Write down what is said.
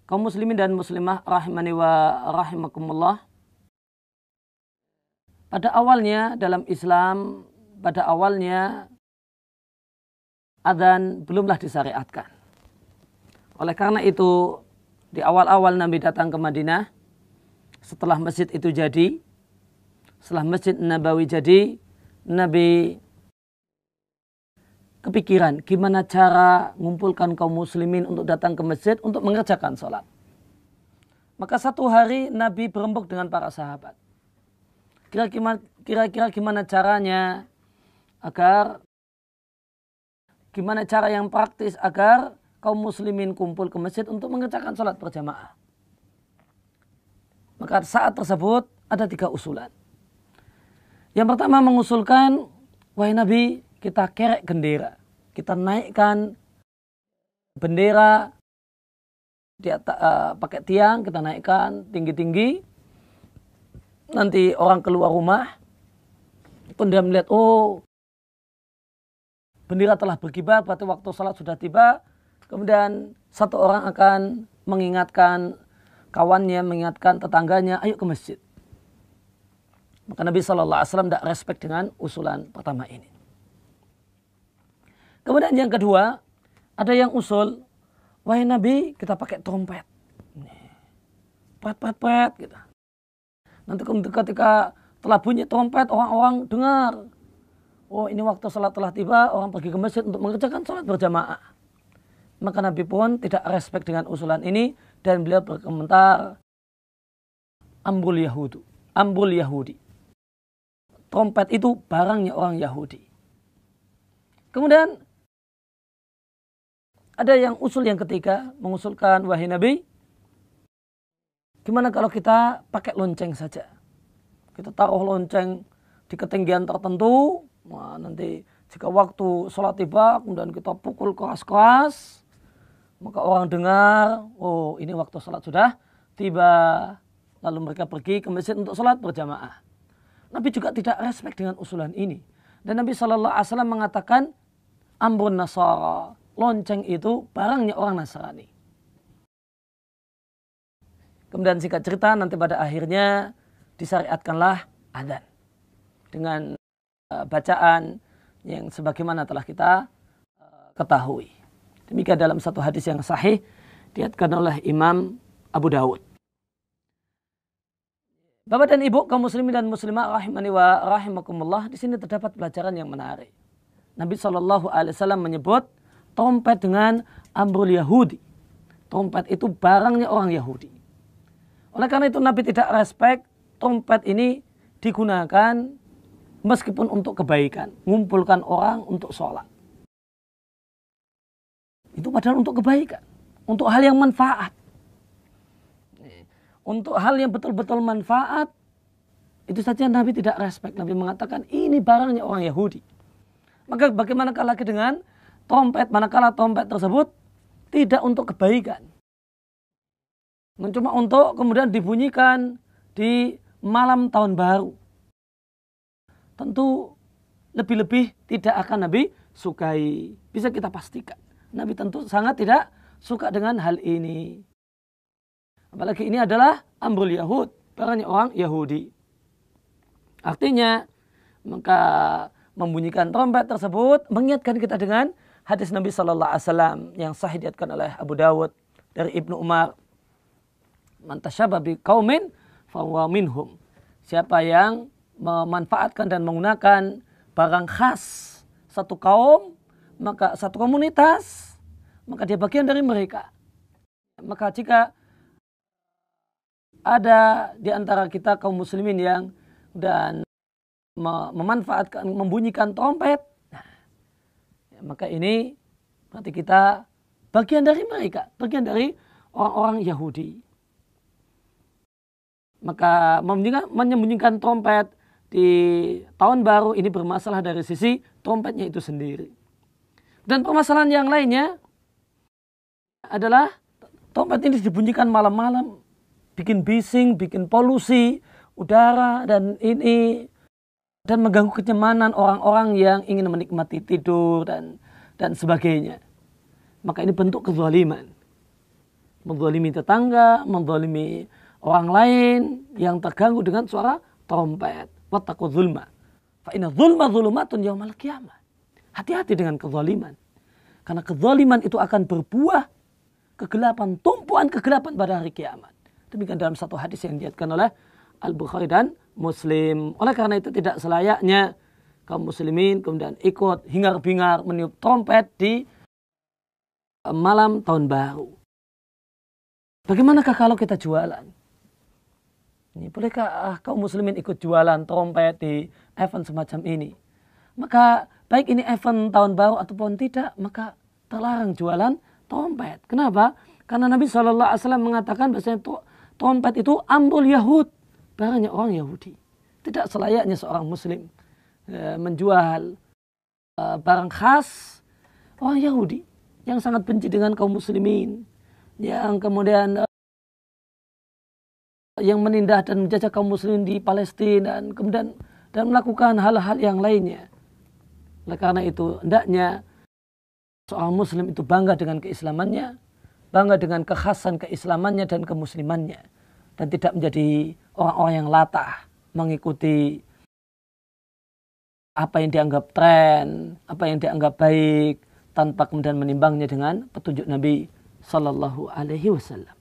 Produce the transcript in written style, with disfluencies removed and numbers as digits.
Kaum muslimin dan muslimah rahimani wa rahimakumullah. Pada awalnya dalam Islam, pada awalnya adzan belumlah disyariatkan. Oleh karena itu, di awal-awal Nabi datang ke Madinah, setelah masjid itu jadi, setelah Masjid Nabawi jadi, Nabi kepikiran gimana cara mengumpulkan kaum muslimin untuk datang ke masjid untuk mengerjakan sholat. Maka satu hari Nabi berembuk dengan para sahabat. Kira-kira gimana caranya gimana cara yang praktis agar kaum muslimin kumpul ke masjid untuk mengerjakan sholat berjamaah. Maka saat tersebut ada 3 usulan. Yang pertama mengusulkan, wahai Nabi, kita kerek bendera, kita naikkan bendera di atas, pakai tiang, kita naikkan tinggi-tinggi. Nanti orang keluar rumah, pun dia melihat, oh, bendera telah berkibar, berarti waktu salat sudah tiba. Kemudian satu orang akan mengingatkan kawannya, mengingatkan tetangganya, ayo ke masjid. Maka Nabi SAW tidak respect dengan usulan pertama ini. Kemudian yang kedua, ada yang usul, wahai Nabi, kita pakai trompet. Pret, gitu. Nanti ketika telah bunyi trompet, orang-orang dengar. Oh, ini waktu salat telah tiba, orang pergi ke masjid untuk mengerjakan salat berjamaah. Maka Nabi pun tidak respect dengan usulan ini, dan beliau berkomentar, Amrul Yahudi. Trompet itu barangnya orang Yahudi. Kemudian ada yang usul yang ketiga, mengusulkan, wahai Nabi, gimana kalau kita pakai lonceng saja? Kita taruh lonceng di ketinggian tertentu, nah, nanti jika waktu sholat tiba, kemudian kita pukul keras-keras, maka orang dengar, oh ini waktu sholat sudah tiba, lalu mereka pergi ke masjid untuk sholat berjamaah. Nabi juga tidak respect dengan usulan ini. Dan Nabi SAW mengatakan, Amrun Nasara, lonceng itu barangnya orang Nasrani. Kemudian singkat cerita, nanti pada akhirnya disyariatkanlah adzan dengan bacaan yang sebagaimana telah kita ketahui. Demikian dalam satu hadis yang sahih diriwayatkan oleh Imam Abu Dawud. Bapak dan Ibu kaum muslimin dan muslimah rahimani wa rahimakumullah, di sini terdapat pelajaran yang menarik. Nabi SAW menyebut trompet dengan Amrul Yahudi. Trompet itu barangnya orang Yahudi. Oleh karena itu Nabi tidak respect trompet ini digunakan meskipun untuk kebaikan. Mengumpulkan orang untuk sholat. Itu padahal untuk kebaikan. Untuk hal yang manfaat. Untuk hal yang betul-betul manfaat, itu saja Nabi tidak respect. Nabi mengatakan ini barangnya orang Yahudi. Maka bagaimanakah lagi dengan trompet, manakala trompet tersebut tidak untuk kebaikan. Cuma untuk kemudian dibunyikan di malam tahun baru. Tentu lebih-lebih tidak akan Nabi sukai. Bisa kita pastikan. Nabi tentu sangat tidak suka dengan hal ini. Apalagi ini adalah Amrul Yahud, barangnya orang Yahudi. Artinya, maka membunyikan trompet tersebut mengingatkan kita dengan hadis Nabi SAW yang sahih diriwayatkan oleh Abu Dawud dari Ibnu Umar. Man tasyabbaha biqaumin fahuwa minhum. Siapa yang memanfaatkan dan menggunakan barang khas satu kaum, maka satu komunitas, maka dia bagian dari mereka. Maka jika ada di antara kita kaum muslimin yang dan memanfaatkan, membunyikan trompet, maka ini berarti kita bagian dari mereka, bagian dari orang-orang Yahudi. Maka menyembunyikan trompet di tahun baru ini bermasalah dari sisi trompetnya itu sendiri. Dan permasalahan yang lainnya adalah trompet ini dibunyikan malam-malam, bikin bising, bikin polusi udara dan mengganggu kenyamanan orang-orang yang ingin menikmati tidur dan sebagainya. Maka ini bentuk kezaliman. menzalimi tetangga, menzalimi orang lain yang terganggu dengan suara trompet. Wattaqu dzulma. Fa inna dzulma dzulumatun yaumal qiyamah. Hati-hati dengan kezaliman. Karena kezaliman itu akan berbuah kegelapan, tumpuan kegelapan pada hari kiamat. Demikian dalam satu hadis yang diriwayatkan oleh Al-Bukhari dan Muslim. Oleh karena itu tidak selayaknya kaum muslimin kemudian ikut hingar-bingar meniup trompet di malam tahun baru. Bagaimanakah kalau kita jualan? Bolehkah kaum muslimin ikut jualan trompet di event semacam ini? Maka baik ini event tahun baru ataupun tidak, maka terlarang jualan trompet. Kenapa? Karena Nabi SAW mengatakan bahwasanya trompet itu amrul Yahud, barangnya orang Yahudi. Tidak selayaknya seorang muslim menjual barang khas orang Yahudi yang sangat benci dengan kaum muslimin, yang kemudian yang menindas dan menjajah kaum muslimin di Palestina dan kemudian dan melakukan hal-hal yang lainnya. Oleh karena itu hendaknya seorang muslim itu bangga dengan keislamannya, bangga dengan kekhasan keislamannya dan kemuslimannya, dan tidak menjadi orang-orang yang latah mengikuti apa yang dianggap tren, apa yang dianggap baik tanpa kemudian menimbangnya dengan petunjuk Nabi Sallallahu Alaihi Wasallam.